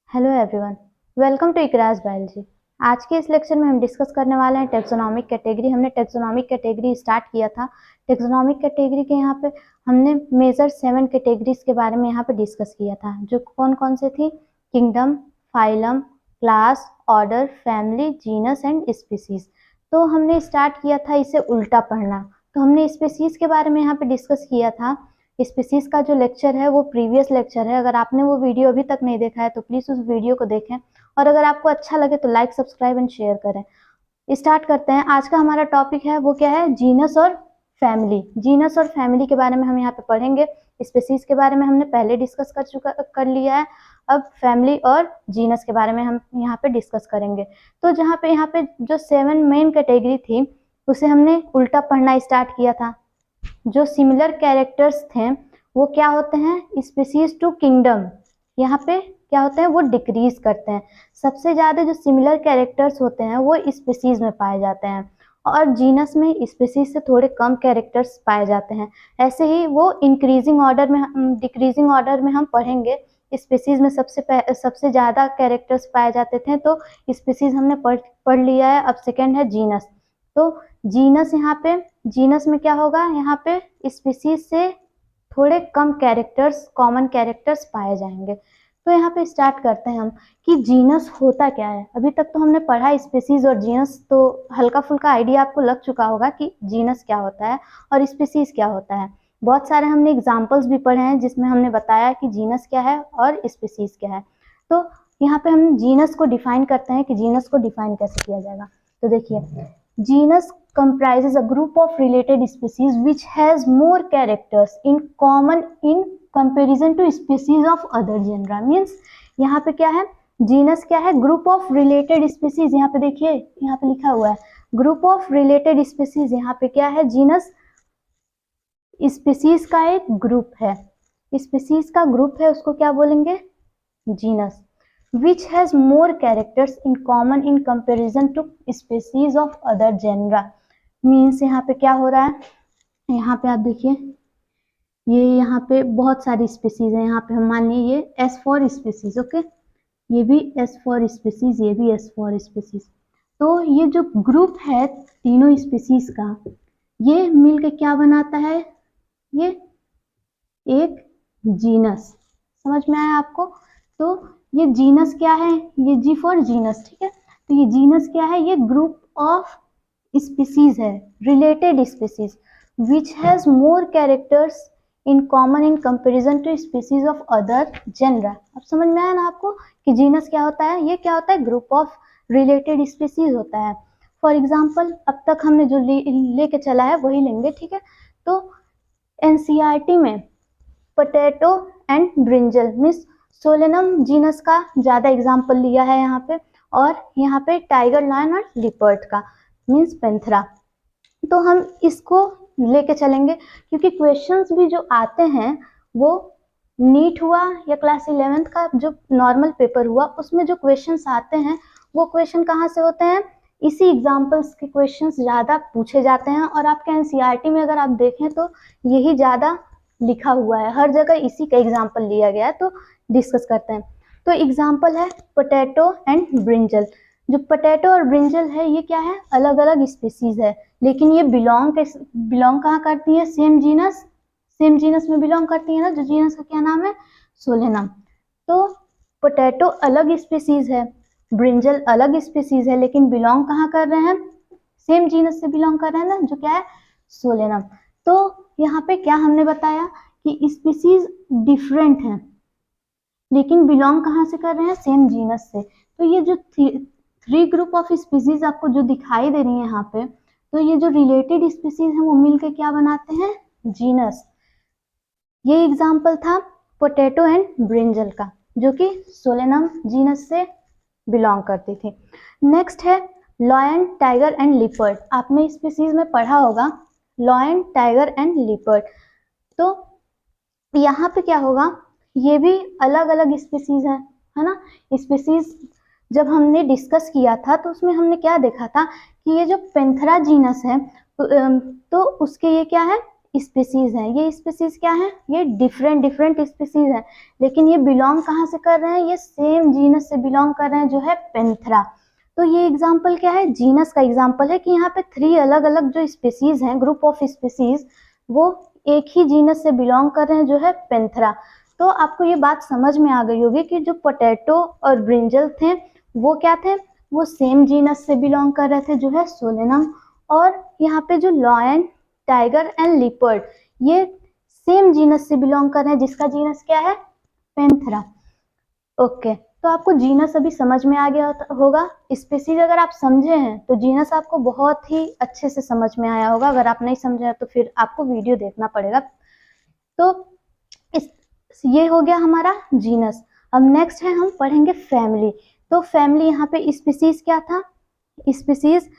Hello everyone, welcome to Ikraj biology. आज के इस लेक्चर में हम डिस्कस करने वाले हैं टेक्सोनॉमिक कैटेगरी। हमने टेक्सोनॉमिक कैटेगरी स्टार्ट किया था। टेक्सोनॉमिक कैटेगरी के यहाँ पे हमने मेजर 7 कैटेगरीज के बारे में यहाँ पे डिस्कस किया था, जो कौन कौन से थी? Kingdom, phylum, class, order, family, genus and species. तो हमने स्टार्ट किया था इसे उल्टा पढ़ना। तो हमने स्पीसीज के बारे में यहाँ पे डिस्कस किया था। स्पीसीज का जो लेक्चर है वो प्रीवियस लेक्चर है। अगर आपने वो वीडियो अभी तक नहीं देखा है तो प्लीज उस वीडियो को देखें, और अगर आपको अच्छा लगे तो लाइक, सब्सक्राइब एंड शेयर करें। स्टार्ट करते हैं। आज का हमारा टॉपिक है वो क्या है? जीनस और फैमिली। जीनस और फैमिली के बारे में हम यहाँ पे पढ़ेंगे। स्पीसीज के बारे में हमने पहले डिस्कस कर लिया है। अब फैमिली और जीनस के बारे में हम यहाँ पे डिस्कस करेंगे। तो यहाँ पे जो 7 मेन कैटेगरी थी उसे हमने उल्टा पढ़ना स्टार्ट किया था। जो सिमिलर कैरेक्टर्स थे वो क्या होते हैं? Species to kingdom. यहाँ पे क्या होते हैं? वो डिक्रीज करते हैं। सबसे ज्यादा जो सिमिलर कैरेक्टर्स होते हैं वो स्पीसीज में पाए जाते हैं, और जीनस में स्पीसीज से थोड़े कम कैरेक्टर्स पाए जाते हैं। ऐसे ही वो इंक्रीजिंग ऑर्डर में, डिक्रीजिंग ऑर्डर में हम पढ़ेंगे। स्पीसीज में सबसे ज्यादा कैरेक्टर्स पाए जाते थे, तो स्पीसीज हमने पढ़ लिया है। अब सेकेंड है जीनस। तो जीनस जीनस में क्या होगा? यहाँ पे स्पीसीज से थोड़े कम कैरेक्टर्स, कॉमन कैरेक्टर्स पाए जाएंगे। तो यहाँ पे स्टार्ट करते हैं हम कि जीनस होता क्या है। अभी तक तो हमने पढ़ा स्पीसीज और जीनस, तो हल्का फुल्का आइडिया आपको लग चुका होगा कि जीनस क्या होता है और स्पीसीज क्या होता है। बहुत सारे हमने एग्जाम्पल्स भी पढ़े हैं जिसमें हमने बताया कि जीनस क्या है और स्पीसीज क्या है। तो यहाँ पे हम जीनस को डिफाइन करते हैं कि जीनस को डिफाइन कैसे किया जाएगा। तो देखिए, genus comprises a group of related species which has more characters in common in comparison to species of other genera। Means यहाँ पे क्या है? जीनस क्या है? Group of related species. यहाँ पे देखिए, यहाँ पे लिखा हुआ है ग्रुप ऑफ रिलेटेड स्पीसीज। यहाँ पे क्या है? जीनस स्पीसीज का एक ग्रुप है। स्पीसीज का ग्रुप है, उसको क्या बोलेंगे? Genus. which has more characters in common in comparison to species of other genera। means यहाँ पे क्या हो रहा है? यहाँ पे आप देखिए, ये यहाँ पे बहुत सारी स्पीसीज है। यहाँ पे हम मान लिए ये S4 स्पीसीज, ओके, ये भी S4 स्पीसीज, ये भी S4 स्पीसीज। तो ये जो ग्रुप है तीनों स्पीसीज का, ये मिलके क्या बनाता है? ये एक जीनस। समझ में आया आपको? तो ये जीनस क्या है? ये जी फॉर जीनस, ठीक है। तो ये जीनस क्या है? ये ग्रुप ऑफ स्पीसीज है, related species, which has more characters in common in comparison to species of other genera. अब समझ में आया ना आपको कि जीनस क्या होता है? ये क्या होता है? ग्रुप ऑफ रिलेटेड स्पीसीज होता है। फॉर एग्जाम्पल, अब तक हमने जो लेके चला है वही लेंगे, ठीक है। तो एनसीईआरटी में potato and brinjal means Solanum genus का ज्यादा एग्जाम्पल लिया है यहाँ पे, और यहाँ पे टाइगर, लायन और लिपर्ड का मीन्स पेंथरा। तो हम इसको लेके चलेंगे क्योंकि क्वेश्चंस भी जो आते हैं वो नीट हुआ या क्लास 11th का जो नॉर्मल पेपर हुआ उसमें जो क्वेश्चंस आते हैं वो क्वेश्चन कहाँ से होते हैं? इसी एग्जाम्पल्स के क्वेश्चंस ज्यादा पूछे जाते हैं। और आपके एनसीईआरटी में अगर आप देखें तो यही ज्यादा लिखा हुआ है, हर जगह इसी का एग्जाम्पल लिया गया है। तो डिस्कस करते हैं। तो एग्जाम्पल है पोटैटो एंड ब्रिंजल। जो पोटैटो और ब्रिंजल है ये क्या है? अलग अलग स्पीसीज है, लेकिन ये बिलोंग कहाँ करती है? सेम जीनस में बिलोंग करती है ना, जो जीनस का क्या नाम है? सोलेनम। तो पोटैटो अलग स्पीसीज है, ब्रिंजल अलग स्पीसीज है, लेकिन बिलोंग कहाँ कर रहे हैं? सेम जीनस से बिलोंग कर रहे हैं ना, जो क्या है? सोलेनम। तो यहाँ पे क्या हमने बताया कि स्पीसीज डिफरेंट है लेकिन बिलोंग कहाँ से कर रहे हैं? सेम जीनस से। तो ये जो 3 ग्रुप ऑफ स्पीसीज आपको जो दिखाई दे रही है यहाँ पे, तो ये जो रिलेटेड स्पीसीज है वो मिलके क्या बनाते हैं? जीनस। ये एग्जाम्पल था पोटैटो एंड ब्रिंजल का, जो कि सोलेनम जीनस से बिलोंग करती थी। नेक्स्ट है लायन, टाइगर एंड लिपर्ड। आपने स्पीसीज में पढ़ा होगा लायन, टाइगर एंड लिपर्ड। तो यहाँ पे क्या होगा? ये भी अलग अलग स्पीसीज है ना। स्पीसीज जब हमने डिस्कस किया था तो उसमें हमने क्या देखा था कि ये जो पेंथरा जीनस है तो उसके ये क्या है? स्पीसीज हैं। ये स्पीसीज क्या है, ये डिफरेंट डिफरेंट स्पीसीज हैं, लेकिन ये बिलोंग कहाँ से कर रहे हैं, ये सेम जीनस से बिलोंग कर रहे हैं जो है पेंथेरा। तो ये एग्जाम्पल क्या है, जीनस का एग्जाम्पल है कि यहाँ पे 3 अलग अलग जो स्पीसीज हैं, ग्रुप ऑफ स्पीसीज, वो एक ही जीनस से बिलोंग कर रहे हैं जो है पेंथेरा। तो आपको ये बात समझ में आ गई होगी कि जो पोटैटो और ब्रिंजल थे वो क्या थे, वो सेम जीनस से बिलोंग कर रहे थे जो है सोलेनम। और यहाँ पे जो लॉयन, टाइगर एंड लिपर्ड, ये सेम जीनस से बिलोंग कर रहे हैं जिसका जीनस क्या है, पेंथेरा। ओके, तो आपको जीनस अभी समझ में आ गया होगा। स्पीसीज अगर आप समझे हैं तो जीनस आपको बहुत ही अच्छे से समझ में आया होगा। अगर आप नहीं समझे तो फिर आपको वीडियो देखना पड़ेगा। तो ये हो गया हमारा जीनस। अब नेक्स्ट है, हम पढ़ेंगे फैमिली। तो फैमिली यहाँ पे स्पीसीज क्या था, स्पीसीज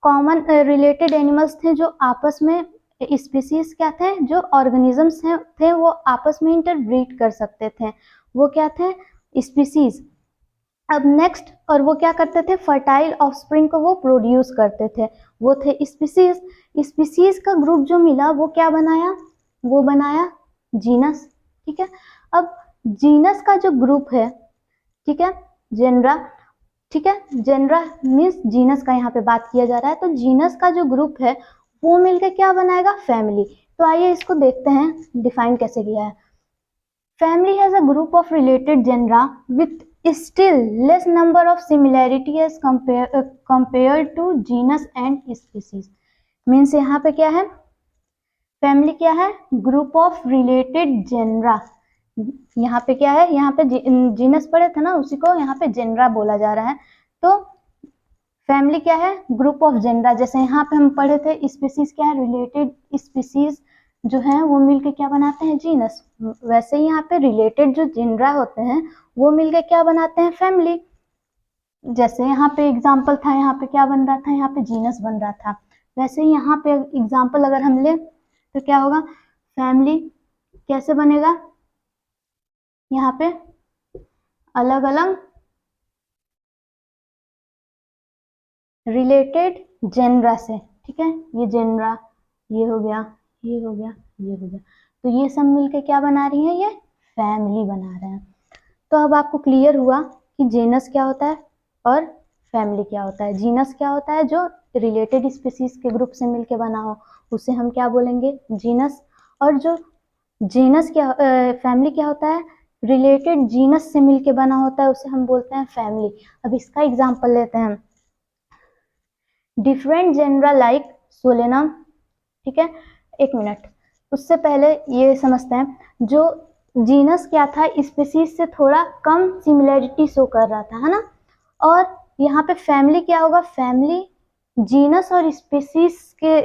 कॉमन रिलेटेड एनिमल्स थे जो आपस में, स्पीसीज क्या थे, जो ऑर्गेनिजम्स थे वो आपस में इंटरब्रीड कर सकते थे, वो क्या थे, स्पीसीज। अब नेक्स्ट, और वो क्या करते थे, फर्टाइल ऑफस्प्रिंग को वो प्रोड्यूस करते थे, वो थे स्पीसीज। स्पीसीज का ग्रुप जो मिला वो क्या बनाया, वो बनाया जीनस। ठीक है, अब जीनस का जो ग्रुप है, ठीक है, जेनरा, ठीक है, जेनरा मीन्स जीनस का यहाँ पे बात किया जा रहा है, तो जीनस का जो ग्रुप है वो मिलकर क्या बनाएगा, फैमिली। तो आइए इसको देखते हैं डिफाइन कैसे किया है। Family has a group of related genera with still less number of similarity as compared to genus and species। Means यहाँ पे क्या है, फैमिली क्या है, ग्रुप ऑफ रिलेटेड जेनरा। यहाँ पे क्या है, यहाँ पे जीनस पढ़े थे ना, उसी को यहाँ पे जेनरा बोला जा रहा है। तो फैमिली क्या है, ग्रुप ऑफ जेनरा। जैसे यहाँ पे हम पढ़े थे स्पीसीज क्या है, रिलेटेड स्पीसीज जो है वो मिलके क्या बनाते हैं, जीनस। वैसे ही यहाँ पे रिलेटेड जो जेनरा होते हैं वो मिलके क्या बनाते हैं, फैमिली। जैसे यहाँ पे एग्जाम्पल था, यहाँ पे क्या बन रहा था, यहाँ पे जीनस बन रहा था। वैसे ही यहाँ पे एग्जाम्पल अगर हम ले तो क्या होगा, फैमिली कैसे बनेगा, यहाँ पे अलग अलग रिलेटेड जेनरा से। ठीक है, ये जेनरा, ये हो गया, ये हो गया, ये हो गया, तो ये सब मिलके क्या बना रही है, ये फैमिली बना रहे हैं। तो अब आपको क्लियर हुआ कि जीनस क्या होता है और फैमिली क्या होता है। जीनस क्या होता है, जो रिलेटेड स्पीसीज के ग्रुप से मिलके बना हो उसे हम क्या बोलेंगे, जीनस। और जो जीनस क्या, फैमिली क्या होता है, रिलेटेड जीनस से मिलके बना होता है, उसे हम बोलते हैं फैमिली। अब इसका एग्जांपल लेते हैं, डिफरेंट जेनरा लाइक सोलेनम। ठीक है, एक मिनट, उससे पहले ये समझते हैं, जो जीनस क्या था, स्पीसीज से थोड़ा कम सिमिलैरिटी शो कर रहा था, है ना। और यहाँ पे फैमिली क्या होगा, फैमिली जीनस और स्पीसीज के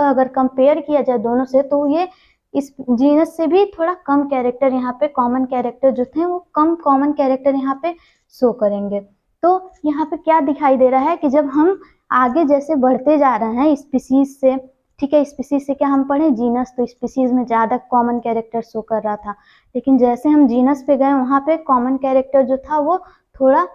अगर कंपेयर किया जाए दोनों से, तो ये इस जीनस से भी थोड़ा कम कैरेक्टर, यहाँ पे कॉमन कैरेक्टर जो थे वो कम कॉमन कैरेक्टर यहाँ पे शो करेंगे। तो यहाँ पे क्या दिखाई दे रहा है कि जब हम आगे जैसे बढ़ते जा रहे हैं स्पीसीज से, ठीक है, स्पीसीज से क्या हम पढ़े, जीनस, तो स्पीसीज में ज्यादा कॉमन कैरेक्टर शो कर रहा था, लेकिन जैसे हम जीनस पे गए वहां पे कॉमन कैरेक्टर जो था वो थोड़ा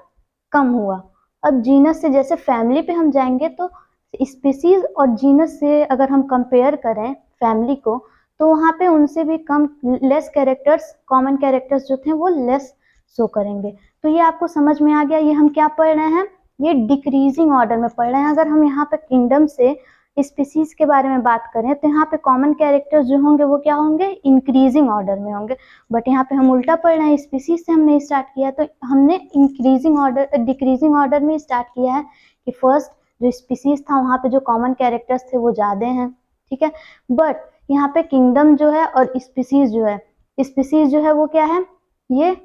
कम हुआ। अब जीनस से जैसे फैमिली पे हम जाएंगे तो स्पीसीज और जीनस से अगर हम कंपेयर करें फैमिली को, तो वहां पे उनसे भी कम, लेस कैरेक्टर्स, कॉमन कैरेक्टर्स जो थे वो लेस शो करेंगे। तो ये आपको समझ में आ गया, ये हम क्या पढ़ रहे हैं, ये डिक्रीजिंग ऑर्डर में पढ़ रहे हैं। अगर हम यहाँ पे किंगडम से स्पीसीज के बारे में बात करें तो यहाँ पे कॉमन कैरेक्टर्स जो होंगे वो क्या होंगे, इंक्रीजिंग ऑर्डर में होंगे। बट यहाँ पे हम उल्टा पढ़ रहे हैं, स्पीसीज से हमने स्टार्ट किया तो हमने इंक्रीजिंग ऑर्डर, डिक्रीजिंग ऑर्डर में स्टार्ट किया है कि फर्स्ट जो स्पीसीज था वहाँ पे जो कॉमन कैरेक्टर्स थे वो ज्यादा हैं। ठीक है, बट यहाँ पे किंगडम जो है और स्पीसीज जो है, स्पीसीज जो है वो क्या है, ये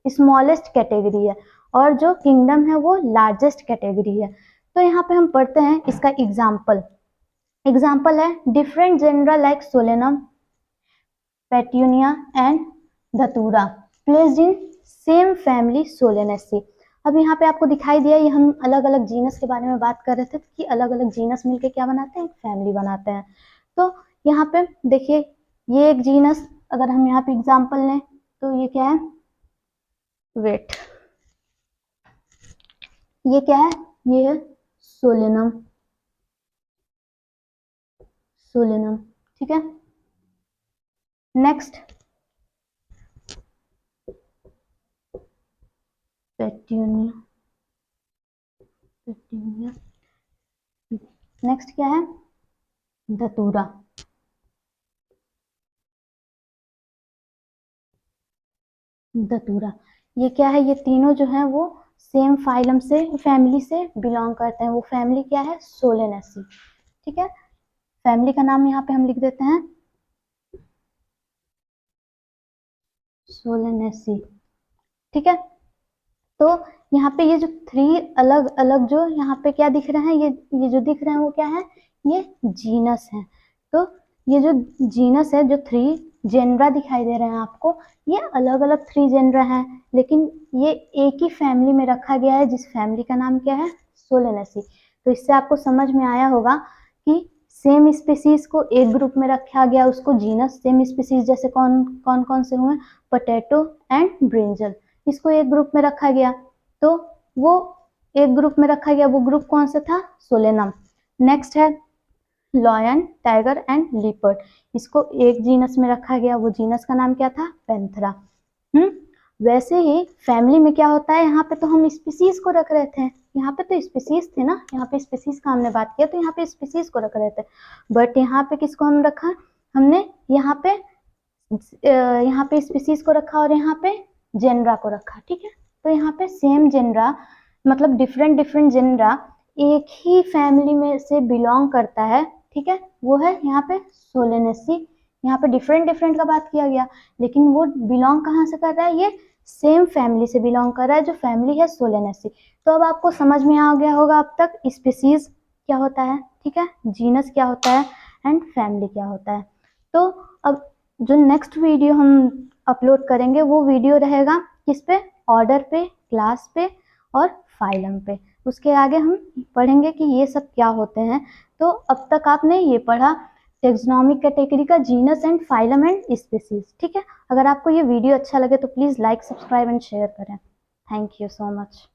स्मॉलेस्ट कैटेगरी है और जो किंगडम है वो लार्जेस्ट कैटेगरी है। तो यहाँ पे हम पढ़ते हैं इसका एग्जाम्पल। एग्जाम्पल है, different genera like Solanum, Petunia and Datura placed in same family Solanaceae. अब यहाँ पे आपको दिखाई दिया, ये हम अलग अलग जीनस के बारे में बात कर रहे थे कि अलग अलग जीनस मिलके क्या बनाते हैं, फैमिली बनाते हैं। तो यहाँ पे देखिए, ये एक जीनस, अगर हम यहाँ पे एग्जाम्पल लें तो ये क्या है, वेट, ये क्या है, ये है सोलेनम, सोलेनम। ठीक है, नेक्स्ट पेट्यूनिया, पेट्यूनिया। नेक्स्ट क्या है? धतूरा। धतूरा, ये क्या है? ये तीनों जो है वो सेम फाइलम से, फैमिली से बिलोंग करते हैं। वो फैमिली क्या है? सोलेनेसी। ठीक है, फैमिली का नाम यहाँ पे हम लिख देते हैं सोलेनेसी। ठीक है, तो यहाँ पे ये जो 3 अलग अलग जो यहाँ पे क्या दिख रहे हैं, ये जो दिख रहे हैं वो क्या है? ये जीनस है। तो ये जो जीनस है, जो 3 जेनरा दिखाई दे रहे हैं आपको, ये अलग अलग 3 जेनरा हैं, लेकिन ये एक ही फैमिली में रखा गया है, जिस फैमिली का नाम क्या है? सोलेनेसी। तो इससे आपको समझ में आया होगा कि सेम स्पीसीज को एक ग्रुप में रखा गया, उसको जीनस। सेम स्पीसीज जैसे कौन कौन कौन से हुए? पोटैटो एंड ब्रिंजल, इसको एक ग्रुप में रखा गया। तो वो एक ग्रुप में रखा गया, वो ग्रुप कौन सा था? सोलेनम। नेक्स्ट है लॉयन, टाइगर एंड लिपर्ड, इसको एक जीनस में रखा गया, वो जीनस का नाम क्या था? पैंथेरा। वैसे ही फैमिली में क्या होता है? यहाँ पे तो हम स्पीसीज को रख रहे थे, यहाँ पे तो स्पीसीज थे ना, यहाँ पे स्पीसीज का हमने बात किया, तो यहाँ पे स्पीसीज को रख रहे थे। बट यहाँ पे किसको हम रखा? हमने यहाँ पे स्पीसीज को रखा और यहाँ पे जेनरा को रखा। ठीक है, तो यहाँ पे सेम जेनरा, मतलब डिफरेंट डिफरेंट जेनरा एक ही फैमिली में से बिलोंग करता है। ठीक है, वो है यहाँ पे सोलेनेसी। यहाँ पे डिफरेंट डिफरेंट का बात किया गया, लेकिन वो बिलोंग कहाँ से कर रहा है? ये सेम फैमिली से बिलोंग कर रहा है, जो फैमिली है सोलेनेसी। तो अब आपको समझ में आ गया होगा अब तक स्पीसीज क्या होता है, ठीक है, जीनस क्या होता है एंड फैमिली क्या होता है। तो अब जो नेक्स्ट वीडियो हम अपलोड करेंगे वो वीडियो रहेगा किस पे? ऑर्डर पे, क्लास पे और फाइलम पे। उसके आगे हम पढ़ेंगे कि ये सब क्या होते हैं। तो अब तक आपने ये पढ़ा टेक्सोनोमिक कैटेगरी का genus and phylum and species. ठीक है, अगर आपको ये वीडियो अच्छा लगे तो please like, subscribe and share करें। Thank you so much.